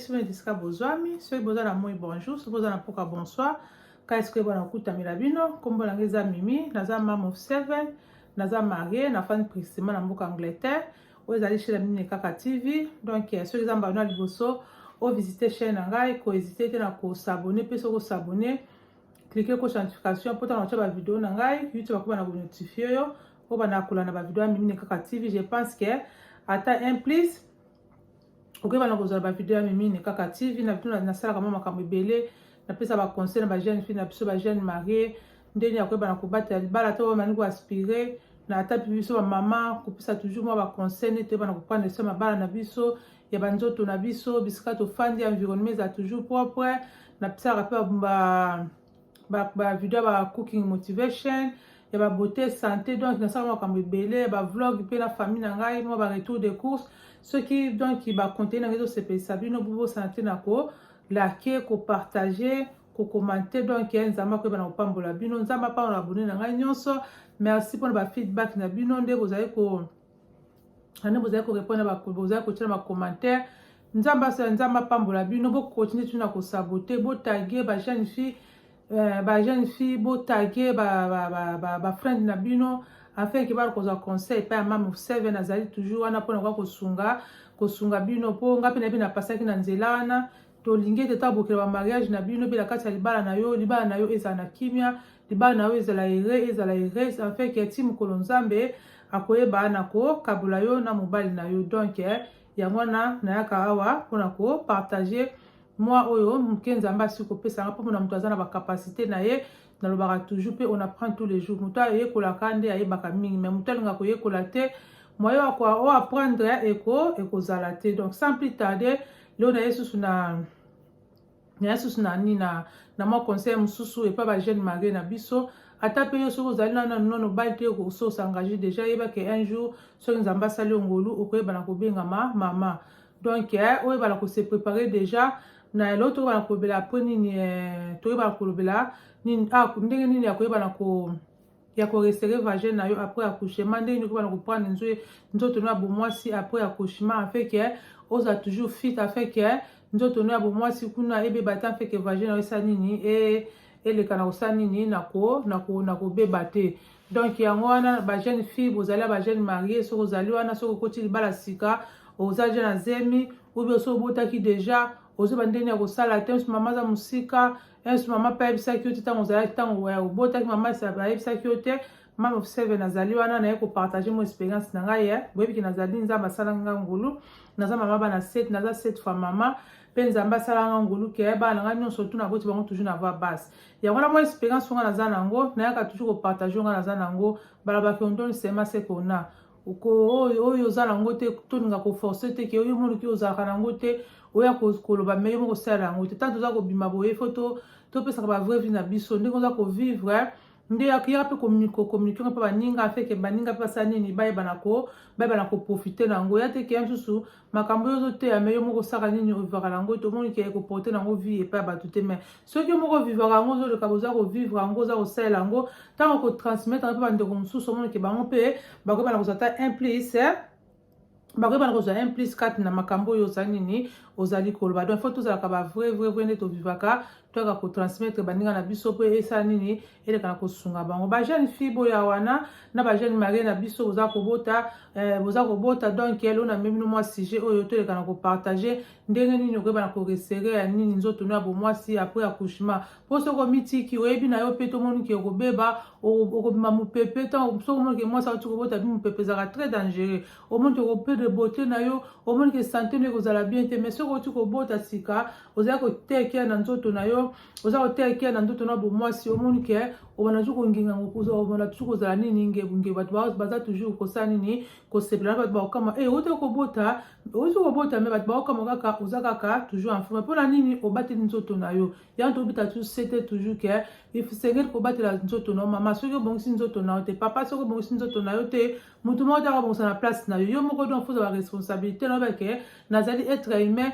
si vous êtes bozwami, si vous êtes moi bonjour, si vous êtes poka bonsoir, est-ce que vous avez écouté Milabino, comme vous avez Mimi, naza Mam of Seven, naza marié, na fan précisément na mboka Angleterre, vous allez chez la Mimi Kaka TV, donc ceux qui ont abonné à Liboso, ou visiter chaîne Angai, ko hésiter na ko s'abonner, puis ko s'abonner, cliquez sur la notification pour t'en la vidéo Angai, YouTube va vous notifier yo, ou bana kula na vidéo Mimi Kaka TV, je pense que ata un plus ok bana kozala ba vidéo Mimi Kaka TV na vidéo na sala kama makambo ebele na pesa ba conseil na ba jeune fille na biso ba jeune marié ndeni ya koyeba na kobata bala to mani ko aspirer na ata biso ba mama kopesa toujours moi ba conseil ne te bana koprendre so mabala na biso ya banzoto na biso bisika to fandi environnement za toujours propre na pesa rappel ba vidéo ba cooking motivation ya ba beauté santé donc na sala makambo ebele ba vlog pe na famille na ngai moi ba retour de course ceux qui donc qui va compter dans les autres CP Sabino Bobo santé nako liker ko partager ko commenter donc nzamba ko bana opambola bino nzamba pa on abonner na ngai nyonso merci pour ba feedback na bino nde vous allez ko répondre ba vous allez ko tira ma commentaire nzamba pambola bino bo continuer tuna ko saboter bo taguer ba jeune fille bo taguer ba friend na bino afin que bala koza conseil pa Mam 7 azali toujours wana pona kwa kosunga bino po ngapi na bina pasaki na nzela wana to linge teta bokela ba mariage na bino bila kati ya libala na yo eza na kimia libala na yo ezala ere afin que team kolonzambe akoyeba na ko kabula yo na mobile na yo donc ya mwana na yaka awa pona ko partager moi oyo mkenza mbasi ko pesa nga pona mtu azana ba capacité na ye na lobaka toujours pe on apprend tous les jours muta yekola kande ayebaka mingi mais muta linga ko yekola te moyo akwa o apprendre ekozala te donc sans plus tarder leo na yesu na nina na mo conseil mususu et pas ba jeune marié na biso ata pe yo soko zali na nono balte ko so s'engager déjà yeba que un jour so nzamba sali ngolu okoyeba na kobenga mama donc oyo bala ko se préparer déjà na l'autre bala ko bela poni ni to bala ko bela ni ndenge nini ya koyeba na ko ya ko restaurer vagin na yo après accouchement ndenge nini ko bala ko prendre nzoto na bomwasi après accouchement afin que oza toujours fit afin que nzoto na bomwasi kuna ebe bata fait que vagin na esa nini le kana osa nini na ko beba te donc yango wana ba jeune fille bozali ba jeune marié so kozali wana so kokoti libala sika ozaje na zemi ou bien so botaki déjà ozo bandeni ya kosala te mama za musika mama pa yebisaki yo te ntango ozali ntango obotaki mama bayebisaki yo te Mam of 7 nazali wana naye kopartage mo expérience na ngai boyebiki nazali nzambe asala nga ngulu naza mama bana 7 naza 7 fois mama mpe nzambe asala nga ngulu ke bana nga nyonso tu naboti bango toujours na voix basse yango na mo expérience nga naza nango nayaka toujours kopartage nga naza nango balabaki ondoni sema se kona oyo oza nango te toninga koforce te ke oyo monoki ozalaka nango te oya koloba me yo moko osala yango te tanto oza kobima boye fo topesaka ba vraie vie na biso ndenge oza kovivre nde yakiyaka mpe kokommunike mpe baninga afeke baninga mpe basala nini bayeba na koprofite nango ya te ke ya mosusu makambo oyo ozoteya me yo moko osaka nini ovivaka nango te omoni ke ekoporte nango vie epai ya bato te me soki yo moko ovivaka yango ozoleka boza kovivre yango oza kosalela yango ntango kotransmettre mpe bandeko mosusu omoni ke bango mpe bakoyeba na kozala ta implice bakoyeba na kozala 1+4 na makambo oyo ozali nini ozali koloba donc faut tozalaka ba vrai nde tovivaka toyaka kotransmettre baninga na biso mpe esala nini eleka na kosunga bango ba jeune fille boya wana na ba jeune marié na biso boza kobota donc elo na memi no mwa sujet oyo toleka na kopartager ndenge nini okoyeba na koresere ya nini nzoto no ya bomwasi après accouchement mpo soko mitiki oyebi na yo mpe tomoniki okobeba okobima mopepe ntango soko omonike mwasi auti kobota bi mopepe ezalaka très dangereux omoniki okoperdre beauté na yo omoniki santé no ekozala bien te mais soko oti kobota sika ozali kotekia na nzoto na yo oza kotekia na nzoto na bomwasi omoniki obana toujours konginga obana toujours kozala nini ngebunge bato baza toujours kosala nini kosepela na bato bakokama oti kobota me bato bakokama kaka oza kaka toujours en forme mpona nini obateli nzoto na yo yango tobita tu sete toujours ke ifsengeli kobatela nzoto na yo mama soki obongisi nzoto na yo te papa soki obongisi nzoto na yo te mutu moko taka obongisa na place na yo yo moko donc faut avoir responsabilité na obeke nazali être humain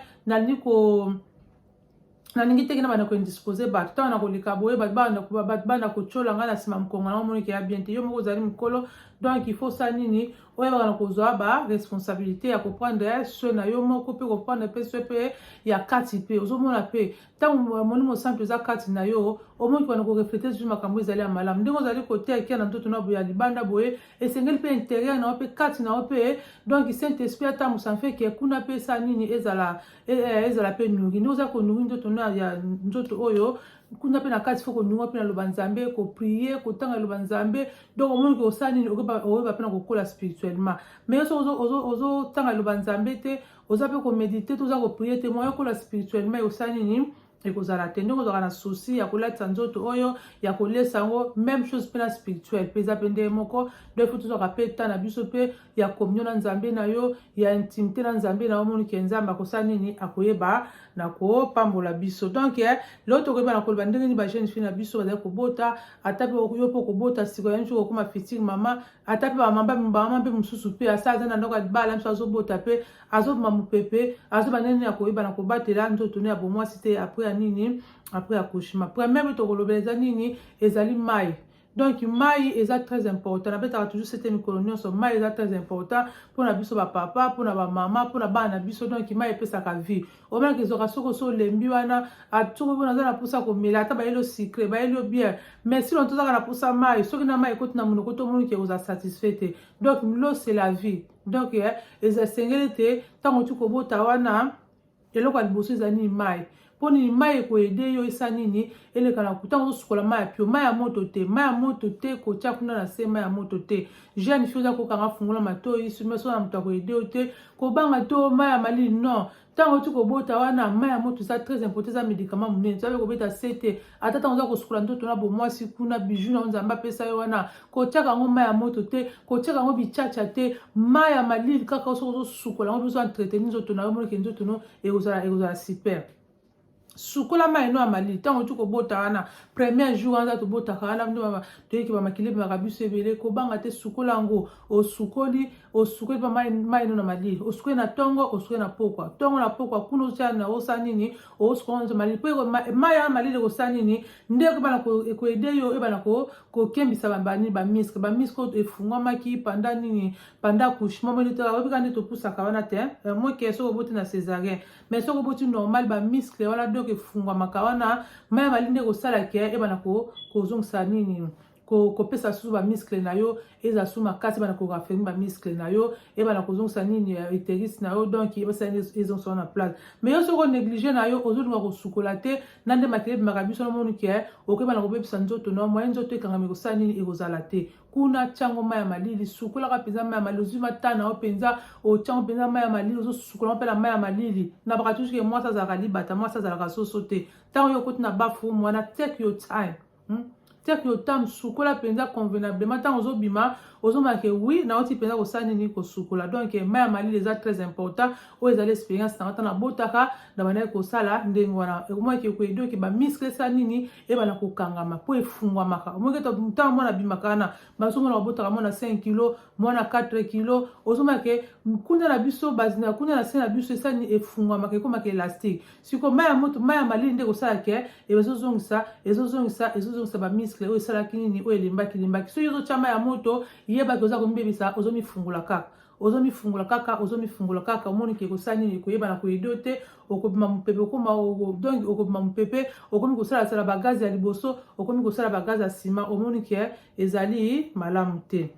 nalingi teke na bana koindispose bato ntango na koleka boye bato bana kotyola ngai na nsima mokongo na omoniki ya bien te yo moko ozali mokolo donc il faut sa nini oyo bana kozwa ba responsabilité ya koprendre soin na yo moko pe koprendre pe soin pe ya kati pe ozomona pe ntango molimo simple eza kati na yo omoki bana koreflete sur makambo ezali ya malamu ndenge ozali kotekia na nzoto na boye ya libanda boye esengeli mpe intérieur na yo mpe kati na yo mpe donc saint esprit atambusa mfe ke kuna mpe esa nini ezala mpe nuri nde oza konuri nzoto na ya nzoto oyo kuna pe na kati fo konunga pe na loba nzambe koprie kotanga loba nzambe donc omoni osala nini oyeba pe na kokola spirituellement mais so ozotanga loba nzambe te oza pe komedite te oza koprie te moyo kola spirituellement osala nini ekozala te ndenge ozalaka na souci ya kolatisa nzoto oyo ya kolesa yango même chose mpe na spirituel mpe eza mpe nde moko donc fo tozwaka mpe ta na biso mpe ya communion na nzambe na yo ya intimité na nzambe na yo monike nzambe akosala nini akoyeba na kopambola biso donc lelo tokoyeba na koloba ndenge nini bajeune fille na biso bazali kobota ata mpe yo mpe okobota sikoyo yango okoma fitile mama ata mpe bamama mpe mosusu mpe asa aza na ndako ya libala biso azobota mpe azobima mopepe azoba ndenge akoyeba na kobatela nzoto ne ya bomwasi te après nini après accouchement première tokolobela eza nini ezali mai donc mai eza très important nabetaka toujours cette mikolo nyonso mai eza très important mpona biso bapapa mpona bamama mpona bana na biso donc mai epesaka vie omonaka ezoka soko so olembi wana soki mpona aza na mposa komela ata bayeli sucre bayeli biere mais sino tozaka na mposa mai soki na mai ekoti na monoko tomoniki oza satisfait te donc l'eau c'est la vie donc ezasengeli te ntango ti kobota wana eloko ya liboso eza nini mai poni mai ekoyede yo esa nini elekana ntango ozosukola mai ya pio mai ya moto te kotia kuna na se mai ya moto te jeune fille oza kokanga fungola matoi so na moto akoyede yo te kobanga to mai ya malili non ntango oti kobota wana mai ya moto eza très important eza médicament monene tozabe kobeta se te ata ntango oza kosukola nzoto na bomwasi kuna biju na nzambe apesa yo wana kotiaka yango mai ya moto te kotiaka yango bichacha te mai ya malili kaka soki ozosukola yango biso entreteni nzoto na yo moneke nzoto no ekozala super sukola mai no ya malili ntango ti kobota wana premier jour wana tobotaka wana nde toyeki bamakili ebemaka biso ebele kobanga te sukola yango osukoli mpa mai no na malili osukoli na ntongo osukoli na pokwa ntongo na pokwa kuna otia na osala nini osukola na malili mpo mai ya malili ekosala nini nde ekobana ekoyede yo ebana kokembisa bamiske oyo efungwamaki panda accouchement moni oyebika nde topusaka wana te moke soki oboti na césarien mais soki oboti normal bamiskle wana donc efungwamaka wana mai ya malili nde ekosalaki ebana kozongisa nini kopesa susu bamiskle na yo eza su makasi bana korafeni bamiskle na yo ebana kozongisa nini uterus na yo donc ebasa ezongisa na place mais yo soki onéglige na yo ozolinga kosukola te na nde makili ebimaka biso na moniki okoyebana kobebisa nzoto na yo moye nzoto ekangami ekosala nini ekozala te kuna tiango mai ya malili sukolaka mpenza mai ya malili ozwi mata na yo mpenza otiango mpenza mai ya malili ozosukola mpe na mai ya malili na baka tusuke mwasi azalaka libata mwasi azalaka soso te ntango yo okoti na bafumu wana take your time take your time sukola mpenza convenablement ntango ozobima ozomake wi na oti mpenza kosala nini kosukola donc mai ya malili eza très important oyo ezali expérience na ntana botaka na bandaki kosala ndenge wana ekomaki ekoyede oke bamiskle esa nini ebana kokangama mpo efungwamaka omoki ntango mwana abimaka wana bazomona babotaka mwana 5 kilo mwana 4 kilo ozomake kunda na biso kunda na se na biso esa nini efungwamaka ekomaka elastique siko mai ya malili nde kosalaki ezozongisa bamiskle oyo esalaki nini oyo elembaki soki ozotia mai ya moto yebaki oza komibebisa ozomifungula kaka omoniki ekosala nini koyebana koyede te okobima mopepe donc okobima mopepe okomi kosalasala bagazi ya liboso okomi kosala bagazi ya nsima omoniki ezali malamu te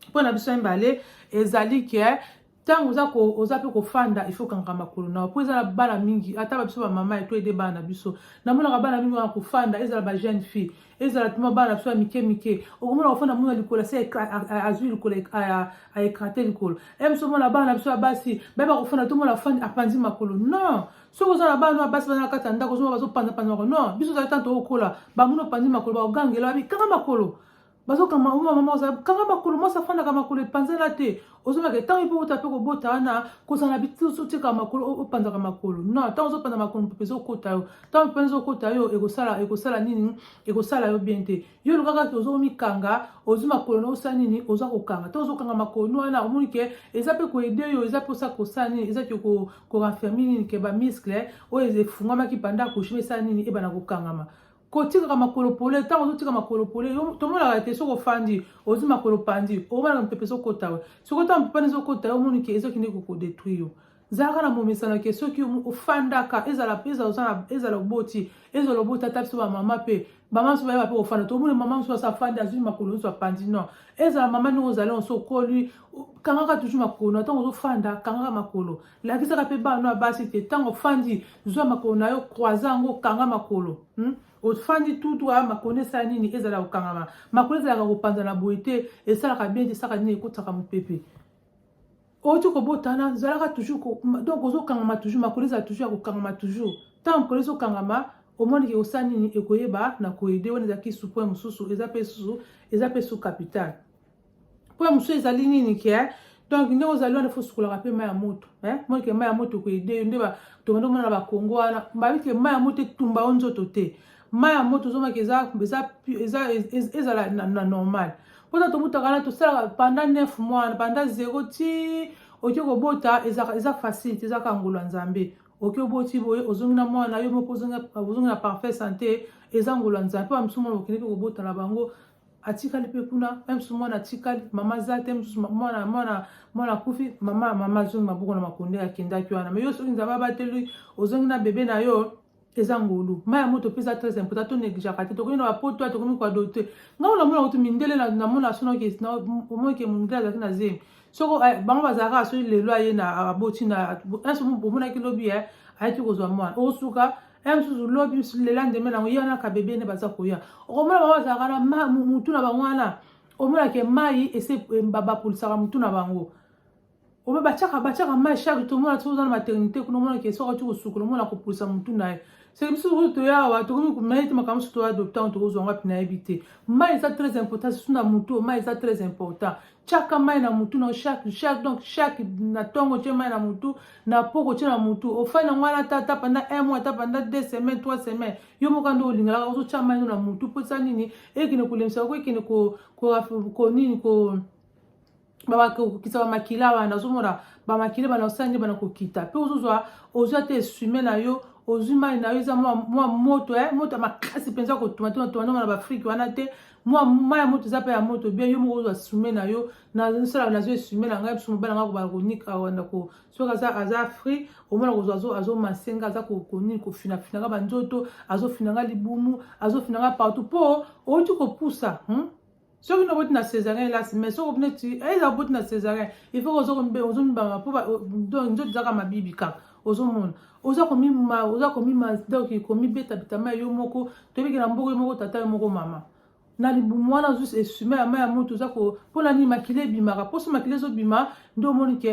mpona biso ya mibale ezali ke ntango oza mpe kofanda ifo kanga makolo na po ezala bana mingi ata babiso bamama eto ede bana na biso namonaka bana mingi wana kofanda ezala bajeune fille ezala tuma bana na biso ya mike okomona kofanda mona likolo se azwi likolo aekrate likolo biso mona bana na biso ya basi bayeba kofanda tomona afandi apanzi makolo non soki oza na bana ya basi baza na kati ya ndako ozomona bazopanzapanza makolo non biso ozali tanto okola bamona opanzi makolo baogangela babi kanga makolo bazokanga mama oza kanga makolo mwasi afandaka makolo epanzela te ozomaka ntango mpe ota mpe kobota wana kozala na biti otikaka makolo opanzaka makolo non ntango ozopanza makolo mpepe ezokota yo ntango mpe ezokota yo ekosala nini ekosala yo bien te yo lukaka ozomikanga ozwi makolo na osala nini oza kokanga ntango ozokanga makolo wana omoni ke eza mpe koede yo eza mpe osa kosala nini eza ke korafirmi nini ke bamiskle oyo efungwamaki panda accouchement esala nini ebana kokangama kotika makolo pole ta ozotika makolo pole tomonaka te soko fandi ozi makolo pandi omona mpepe sokota we sokota mpepani sokota yo omoni ke ezokende kokodétruire yo zalaka na momesano ke soki ofandaka ezala oboti ezala oboti ata biso bamama mpe mama mosusu bayeba mpe kofanda tomoni mama mosusu asa afandi azwi makolo nyonso apandi non ezala mama ndenge ozali onso okoli kangaka toujours makolo ntango ozofanda kangaka makolo lakisaka mpe bana ya basi te ntango ofandi zwa makolo na yo croise yango kanga makolo ofandi tutu aya makolo esala nini ezala kokangama makolo ezalaka kopanza na boye te esalaka bien te esaka nini ekotaka mopepe oti kobotana zalaka toujours donc ozokangama toujours makolo ezala toujours ya kokangama toujours ntango makolo ezokangama omoni ke osala nini ekoyeba na koyede wana ezalaki su point mosusu eza mpe su capital point mosusu ezali nini ke donc ndenge ozali wana fo sukolaka mpe mai ya moto moni ke mai ya moto koyede yo nde tokende omona na bakongo wana babi ke mai ya moto etumba yo nzoto te mai ya moto ozomaki ezala na normal mpona tomutaka wana tosalaka pendant 9 mois pendant 0 ti oki kobota eza facile te ezaka ngolo ya nzambe oki oboti boye ozongi na mwana yo moko ozongi na parfait santé eza ngolo ya nzambe mpe bamisusu mwana okendeki kobota na bango atikali mpe kuna msusu mwana atikali mama za te msusu mwana kufi mama zongi maboko na makonde akendaki wana me yo soki nzambe abateli ozongi na bebe na yo eza ngolu mai ya moto mpe eza très important to négligaka te tokomi na bapoto tokomi koadote ngai namona kuti mindele namona sonoki omoki mindele azalaki na zemi soko bango bazalaka soki lelo aye na aboti na omonaki lobi ayaki kozwa mwana osuka mosusu lobi lela ndeme nango ye wana kabebe ne baza koya okomona bango bazalaka na mutu na bango wana omonake mai ese bapolisaka mutu na bango obe batiaka mai chaque tomona toza na maternité kuna omonake soki oti kosukola omona kopulisa mutu na ye c'est biso kutu toyawa tokomi kumayete makambo so toadopta tokozwanga mpe nayebi te mai eza très important susu na mutu mai eza très important tiaka mai na mutu na chaque na ntongo tie mai na mutu na poko tie na mutu ofai nango wana ata pendant 1 mois ata pendant 2 semaines 3 semaines yo moko nde olingalaka ozotia mai no na mutu mpo esa nini ekende kolemisa ko ekende konini kokisa bamakila wana ozomona bamakila bana osala nde bana kokita mpe ozwa te essume na yo ozwi mai na yo eza mwa moto moto ya makasi mpenza kotuma te natoma ndongo na baafrike wana te mai ya moto eza mpe ya moto bien yo moko ozwa sume na yo nasalaka nazwi esume na ngai biso mobali ngai kobala konika wanda soki aza fri omona kozwa azomasenga aza konini kofinafina banzoto azofinanga libumu azofinanga partout mpo outi kopusa soki noboti na césarien elasi mais soki neti eza oboti na césarien il faut ozomibama mpo nzoto ezaka mabibi kaka ozomona oza komima donc komibeta mai yo moko toyebiki na mboka yo moko tata yo moko mama na libumu wana ozwi esume ya mai ya moto oza mpona nini makila ebimaka mpo so makila ezobima nde omoni ke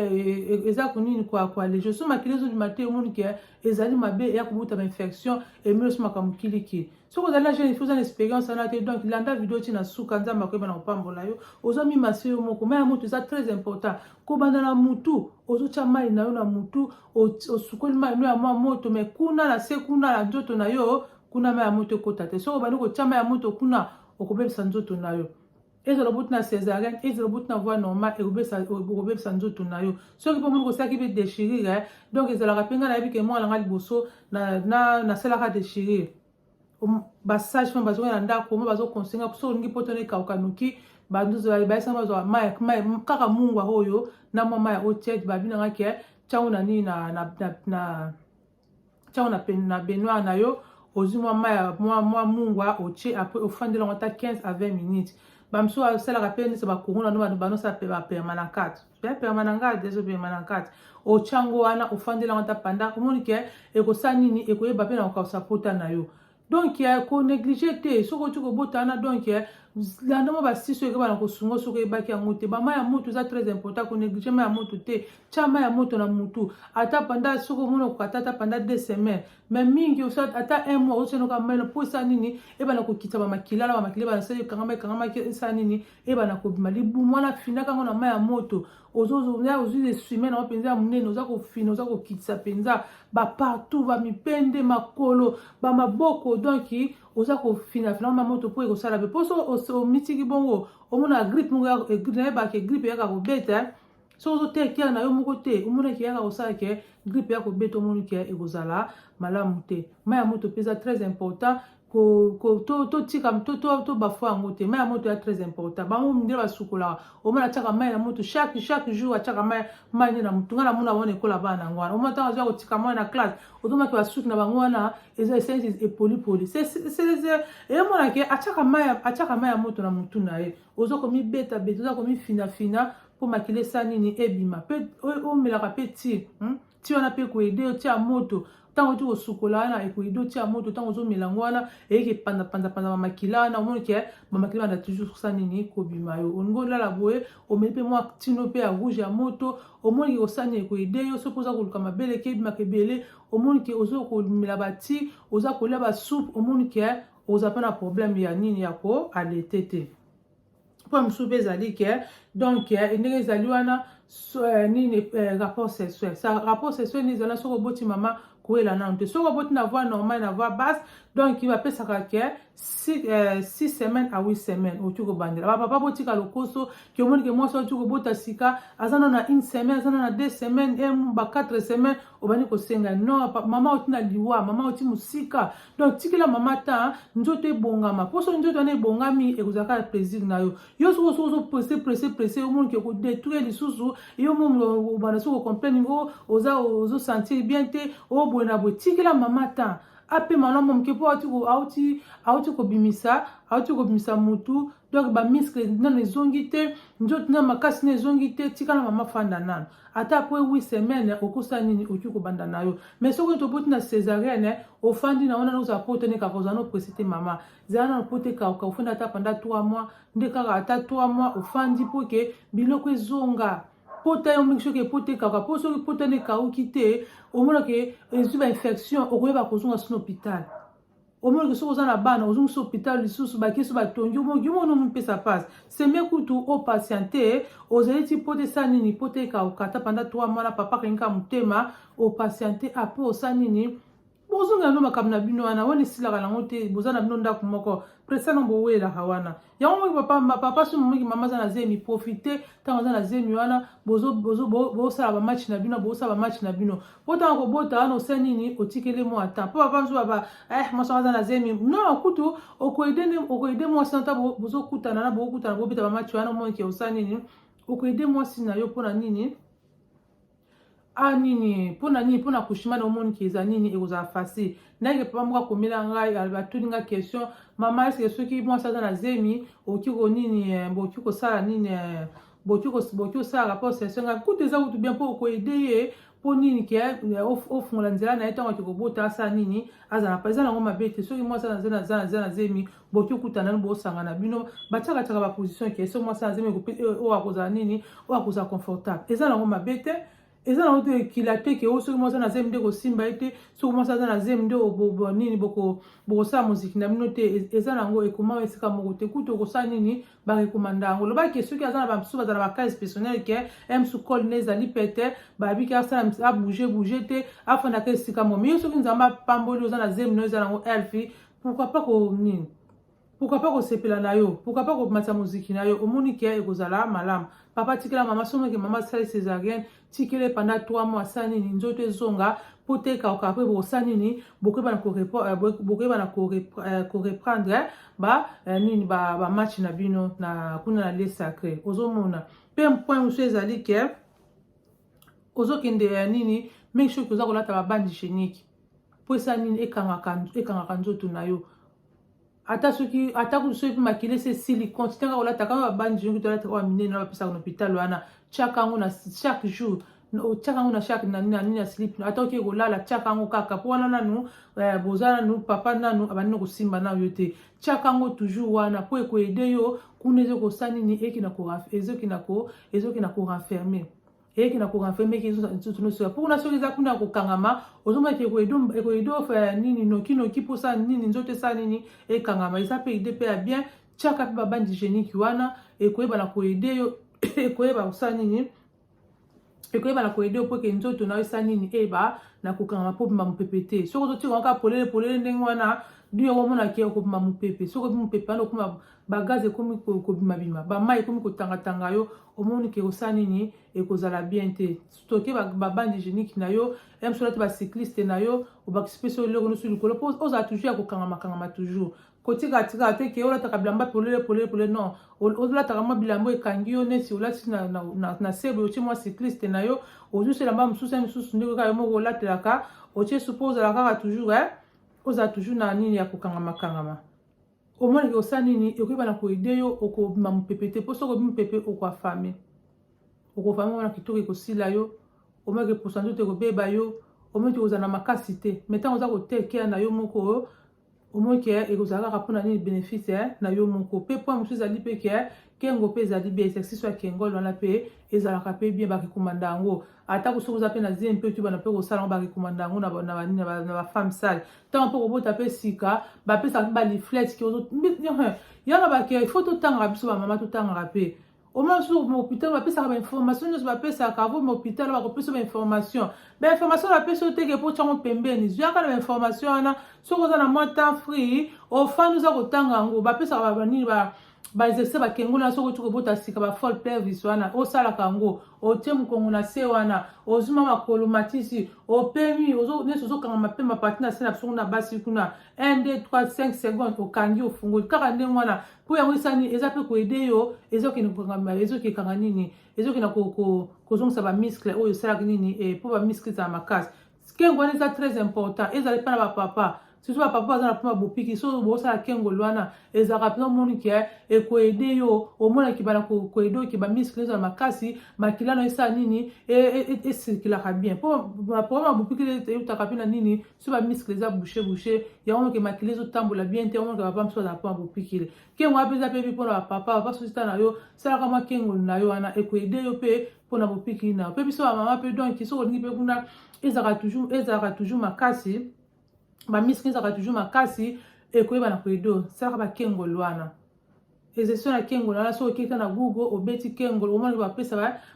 eza konini koalege so makila ezobima te omoni ke ezali mabe eya kobuta bainfection emeli osomaka mokilikili soki ozali na jeune ifo oza na expérience wana te donc landa video ti na suka nzambe akoyeba na kopambola yo ozomimasi yo moko mai ya moto eza très important kobanda na mutu ozotia mai na yo na mutu osukoli mai no ya mwa moto me kuna na se kuna na nzoto na yo kuna mai ya moto ekota te soki obandi kotia mai ya moto kuna okobebisa nzoto na yo ezala oboti na césarien ezala oboti na voie normal okobebisa nzoto na yo soki mpo moni kosalaki mpe déchirure donc ezalaka mpe ngai nayebi ke mwana ngai liboso nasalaka déchirure basage mpe bazongi na ndako mo bazokonsenga soki olingi mpo tona ekauka noki bayesanga bazwa mai kaka mungwa oyo na mwa mai o tiete babinanga ke tiango na nini tiango na baignoire na yo ozwi mwa mungwa otie apres ofandela ngo ata 15 à 20 minutes bamisusu asalaka mpe nisa bakongo nano banosala mpe bapermanangate permanangate ezo permanangate otiango wana ofandela ngo ata panda omoni ke ekosala nini ekoyeba mpe na kokausa pota na yo donc konéglige te soki oti kobotana donc landa mwa basiso ekeba na kosunga soki eyebaki yango te bamai ya moto eza très important konéglige mai ya moto te tia mai ya moto na mutu ata panda soki omona kokata ata panda 2 semaines mais mingi ata 1 mois osenoka maino mpo esa nini ebana kokita bamakila na bamakila banasali ekangamaki esa nini ebana kobima libumu wana finaka yango na mai ya moto ozwi essume nango mpenza ya monene oza kofina oza kokitisa mpenza bapartout bamipende makolo bamaboko donc oza kofinafina ma moto mpo ekosala mpe mpo so omitiki bongo omona grippe moko nayebaka grippe eyaka kobeta so ozotekela na yo moko te omonaki eyaka kosala ke grippe ya kobeta omoni ke ekozala malamu te mai ya moto mpe eza très important to bafo yango te. Mai ya moto ya très important. Bango ndele basukola. Omona chaka mai na moto chaque jour achaka mai na mutu ngana muna wana ekola bana ngwana. Omona tanga za kotika mai na classe. Otoma ke basuki na bango wana eza essence poli. Et mona ke achaka mai ya moto na mutu na ye. Ozo komi beta, ozo komi fina po makile sanini ebima. Pe o melaka pe ti. Ti wana pe ko aider ti a moto. Tango tu kosukola na ekoido ti a moto tango zo melango wana eke panda makila na omoni ke makila na toujours sanini kobima yo. Ongo la boye o mepe mo tino pe a rouge ya moto omoni ke osani ekoide yo sopoza koluka mabele ke bima ke bele omoni ke ozo ko mela bati oza kolia ba soupe omoni ke oza pa na problème ya nini ya ko aletete. Po msube ezali ke donc ndenge ezali wana nini rapport sexuel. Ça rapport sexuel ni zala soko boti mama koela na nte soko boti na voix normale na voix basse donc il va pe saka 6 semaines à 8 semaines au tuko bandela ba papa boti ka lokoso ki omoni ke moi so tuko bota sika azana na 1 semaine azana na 2 semaines et ba 4 semaines obani ko senga non mama otina liwa mama oti musika donc tikila mama ta nzoto ebongama poso nzoto na ebongami ekozaka plaisir na yo yo so pressé omoni ke ko détruire lisusu yo mo bana so ko comprendre ozo sentir bien te o bona bo tikila mama ta ape malamu mkepo auti kobimisa mutu donc ba muscle na nezongi te njoto na makasi nezongi te tika na mama fanda nana ata po 8 semaines okosa nini oki kobanda na yo mais soko to boti na césarienne ofandi na ona noza pote ne ka kozano presite mama zana na pote ka ofanda ata pendant 3 mois ndeka ata 3 mois ofandi poke biloko ezonga pota yo mingi ke pote kaka poso pota ne ka ukite omona ke ezuba infection okoyeba kozonga sino hôpital omona ke soko zana bana ozonga sino hôpital lisusu bakiso batongi omo mpesa passe c'est mieux kutu o patienter ozali ti pote sanini pote ka okata pendant 3 mois na papa kenga mutema o patienter ape osanini bozonga no makambo na bino wana woni silaka nango te bozana bino ndako moko presa no bowelaka wana yango papa so momingi mama za na zemi profiter ntango za na zemi wana bosala bamatch na bino bosala bamatch na bino potanga kobota wana osa nini otikele mo ata po papa nzo baba mwasi za na zemi non kutu okoide mwasi nata bozokutana na bokutana bobeta bamatch wana omonike osa nini okoide mwasi na yo mpona nini nini pona kushimana omoni kiza nini ekoza facile nake papa moko komela ngai batuni nga question mama est-ce que soki mwasi aza na zemi oki ko nini boki ko sala nini boki ko sala rapport session nga kutu eza kutu bien po ko aider ye po nini ke ofungola nzela na ye ntango ake kobota asala nini azala pa eza nango mabe te soki mwasi aza na zemi boki okutana no bosangana bino batiaka baposition ke so mwasi na zemi oyo akozala nini oyo akozala confortable eza nango mabe te eza na oto ekilate ke soki mwasi na zemi nde kosimba ete soki mwasi aza na zemi nde nini bokosala moziki na bino te eza nango ekoma esika moko te kutu okosala nini barekomanda yango lobaki soki aza na bamisusu bazala bacase personnel ke msu col ne ezali pete babiki asala abouge te afandaka esika moko mais soki nzambe apamboli oza na zemi no eza nango elfi pourquoi pas nini pourquoi pas kosepela na yo pourquoi pas komatisa moziki na yo omoni ke ekozala malamu papa tikela mama somoke mama asali césarienne tikele pendant 3 mois asala nini nzoto ezonga po te kauka mpe bosala nini bokoyeba na koreprendre nini bamatch na bino na kuna na lie sacré ozomona mpe point mosusu ezali ke ozokende nini mingi soki oza kolata babandi génique po esala nini ekangaka nzoto na yo ata soki makile se silicone tanga olata kama babandi jongi tolata kwa minene na bapesa na hôpital wana chaque jour chaque na chaque nani na slip ata oki kolala chaque ango kaka po wana nanu bozana nu papa nanu abandi kosimba na yo te chaque ango toujours wana po ekoede yo kuna ezokosani ni ekina ko renfermer eki na korenferme ki tutunusu pour na soki eza kuna kokangama ozomona ke ekoedo nini noki posa nini nzoto sa nini ekangama eza pe ide pe ya bien chaka pe babandi génique wana ekoyeba na koede yo ekoyeba kosa nini ekoyeba na koyede yo mpo ke nzoto na yo esa nini eba na kokanga mpo bima mopepe te soki ozotika kaka polele ndenge wana du yango omonaki okobima mopepe soki obima mopepe wana okoma bagaz ekomi kobimabima bamai ekomi kotangatanga yo omoni ke osala nini ekozala bien te toke babandi génique na yo msola te bacycliste na yo obakisi mpe so eloko nyonso likolo mpo ozala toujours ya kokangama toujours kotika te ke olataka bilamba polele non olataka mwa bilamba ekangi yo neti olati na sebe otie mwa cycliste na yo ozwisi elamba mosusu ndenge kaka yo moko olatelaka otie supo ozala kaka toujours ozala toujours na nini ya kokangama omoneke osala nini ekoyeba na koyede yo okobima mopepe te mpo soki obima mopepe okofame wana kitoko ekosila yo omoneke posa nzoto ekobeba yo omoneke kozala na makasi te mai ntango oza kotekea na yo moko omoneke ekozala kaka mpona nini bénéfice na yo moko mpe point mosusu ezali mpe ke kengo mpe ezali bien exercice ya kengol wana mpe ezalaka mpe bien bakikomanda yango atako soki oza mpe na zie mpe tuyebana mpe kosala yango bakikomanda yango na bafemme sale ntango mpe kobota mpe sika bapesaka mpe baliflete yanga bake fo totangaka biso bamama totangaka mpe omona soki mohôpital bapesaka bainformation nyonso bapesaka avo mohôpital bakopesa bainformation bainformation bapesa oteke mpo tyango pembeni zwiaka na bainformation wana soki oza na mwa temps free ofandi oza kotanga yango bapesaka banini baexercice bakengola soki oti kobota sika bafol pelvis wana osalaka yango otie mokongo na se wana ozuma makolo matisi opemi nesi ozokanga mapema parti na se na biso kuna basi kuna 1 2 3 5 secondes okangi ofungoli kaka ndenge wana mpo yango esani eza mpe koyede yo ezokekanga nini ezokenda kozongisa bamiskle oyo esalaka nini mpo bamiskle ezala makasi kengo wana eza très important ezali mpe na bapapa surtout bapapa baza na mpona bopiki so bosala kengolo wana ezalaka mpenza omoni ke ekoyede yo omonaki bana koyede yo ke bamiskle ezala makasi makila na esala nini esirkulaka bien mpo baproblème ya bopiki eutaka mpe na nini so bamiskle eza bouche yango moke makila ezotambola bien te omonaka papa mosusu azala mpona bopikile kengo wana mpe eza mpe mpona bapapa papa sosita na yo salaka mwa kengolo na yo wana ekoyede yo mpe mpona bopikili na yo mpe biso bamama mpe donc soki olingi mpe kuna ezalaka toujours makasi bamiskle ezalaka toujours makasi ekoyeba na koyede salaka bakengolo wana exercice na kengolo wana soki okeka na google obeti kengolo omonaki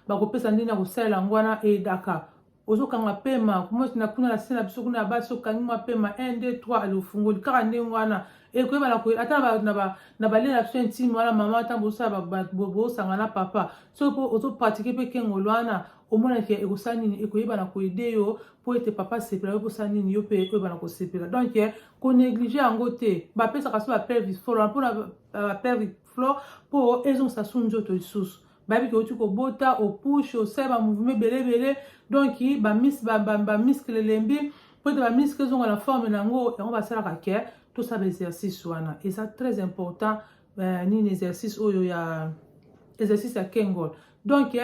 bakopesa ndeni ya kosalela yango wana eyedaka ozokanga pema kumoti kuna na se na biso kuna ya basi okangi mwa pema 1 2 3 ali ofungoli kaka ndenge wana ekoyeba na koyede ata na balie na biso intime wana mama ata bosanga na papa soki ozopratike mpe kengolo wana omonaki ekosala nini ekoyeba na koyede yo mpo ete papa sepela yo posala nini yo mpe ekoyeba na kosepela donc konéglige yango te bapesaka so bapelvic floor mpona bapelvic floor mpo ezongisa su nzoto lisusu bayebi ke oti kobota opushe osala bamouvement ebele donc bamiskle elembi mpo ete bamiskle ezonga na forme na yango basalaka ke tosala baexercice wana eza très important nini exercice oyo ya exercice ya kengol donc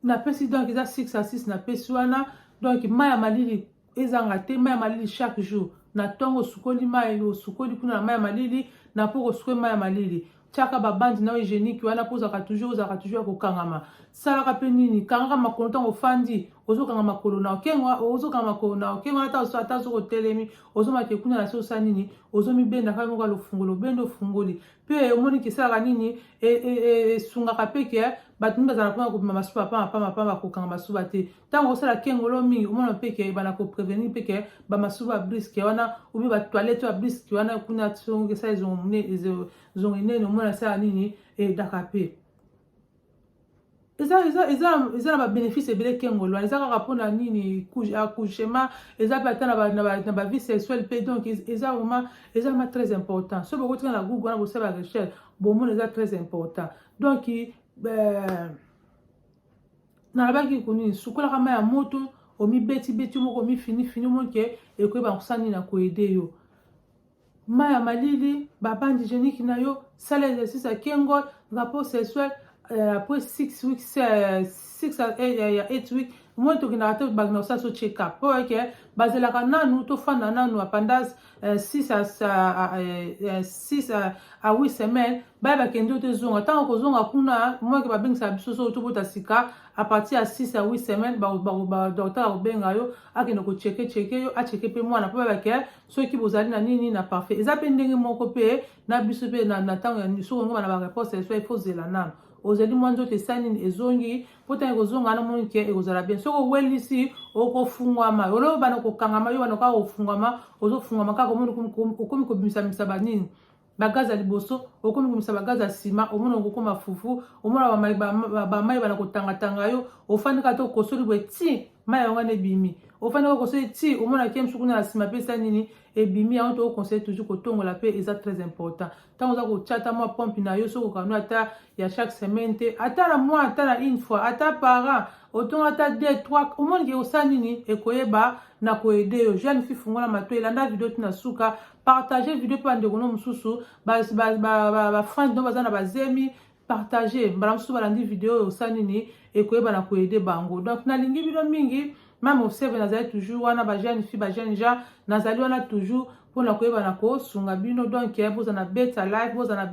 napesi donc eza 6 à 6 napesi wana donc mai ya malili ezanga te mai ya malili chaque jour na ntongo osukoli mai osukoli kuna na mai ya malili na mpo kosukoli mai ya malili tiaka babandi na hygiénique wana mpo ozalaka toujours ya kokangama salaka mpe nini kangaka makolo ntango ofandi ozokanga makolo na okengo ata soki otelemi ozomake kuna na se osala nini ozomibenda kaka moko alofungoli obende ofungoli mpe omoniki esalaka nini esungaka mpe ke bato mingi bazala mpona kobima masuba pamba kokanga masuba te ntango osala kengolo mingi omona mpe ke bana koprevenir mpe ke bamasuba briske wana obi batoilette ya briske wana kuna songo esala ezongo inene omona esala nini edaka mpe eza na babénéfice ebele kengolo wana eza kaka mpona nini accouchement eza mpe ata na bavie sexuelle mpe donc eza vraiment très important so bokotika na google wana bosala barecherche bomona eza très important donc nalobaki konini sukolaka mai ya moto omibeti moko omifinifini omoke ekoyeba kosala nini na koyede yo mai ya malili babandi hygiénique na yo sala exercice ya kengol rapport sexuel après 6 weeks 6 à 8 weeks moi tokendaka te bakina kosala so check up mpo eke bazelaka nanu tofanda nanu pendant 6 à 8 semaines bakende te zonga ntango kozonga kuna moke babengisaka biso so tobota sika à partir ya 6 à 8 semaines badokter akobenga yo akende kocheke yo acheke mpe mwana mpo babake soki bozali na nini na parfait eza mpe ndenge moko mpe na biso mpe na ntango ya soki ongo bana bareponse eso ifo zela nanu ozali mwanzo te sani ezongi pota ekozonga na monike ekozala bien soko welisi okofungwama olo bana kokangama yo bana ka ofungwama ozofungwama kaka okomi kobimisa misa banini bagaza liboso okomi komisa bagaza sima omona okokoma fufu omona bamai bana kotangatanga yo ofandika to kosoli bwe ti mai yango na ebimi ofandika kosoli ti omona kie msuku na sima pesa nini ebimi yango to conseil toujours kotongola pe eza très important tango za kochata mwa pompe na yo soko kanu ata ya chaque semaine te ata na mois ata na une fois ata par an otonga ata 2 3 omona ke osa nini ekoyeba na koede yo jeune fille fungola mato elanda video tina suka partager video pa ndeko no mususu ba friends no bazana bazemi partager mbala mususu balandi video osa nini ekoyeba na koede bango donc nalingi bino mingi même observe nazali toujours wana ba jeune fille ba jeune gens nazali wana toujours pour na koyeba na ko sunga bino donc boza na beta live boza na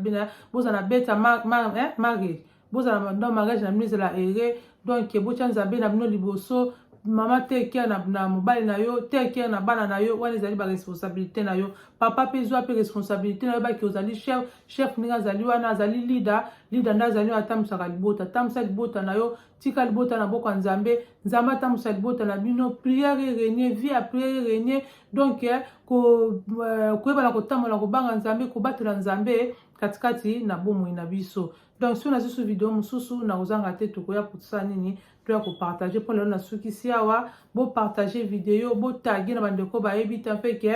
beta mariage boza na dans mariage na mise la ere donc bocha nzambe na bino liboso mama te kia na mobali na yo te kia na bana na yo wana ezali ba responsabilité na yo papa pe zwa pe responsabilité na yo ba ki ozali chef ninga azali wana azali leader nda azali atamusaka libota tamusa libota na yo tika libota na boko nzambe nzambe atamusa libota na bino prière régner vie à prière régner donc koyeba na kotambola kobanga nzambe kobatela nzambe katikati na bomoi na biso donc si on su video mususu na kozanga te tokoya kotsa nini toya kopartage mpo lelo nasukisi awa bopartage video botagi na bandeko bayebi te mpe ke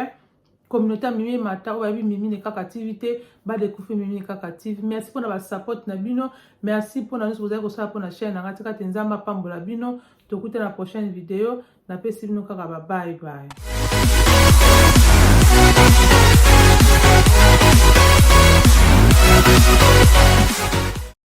communauté mimi mata oyo bayebi mimi ne kaka tv te badécouvrir mimi ne kaka tv merci mpona basupport na bino merci mpona nyonso bozali kosala mpona chaîne nanga tika te nzambe apambola bino tokuta na prochaine video napesi bino kaka bye bye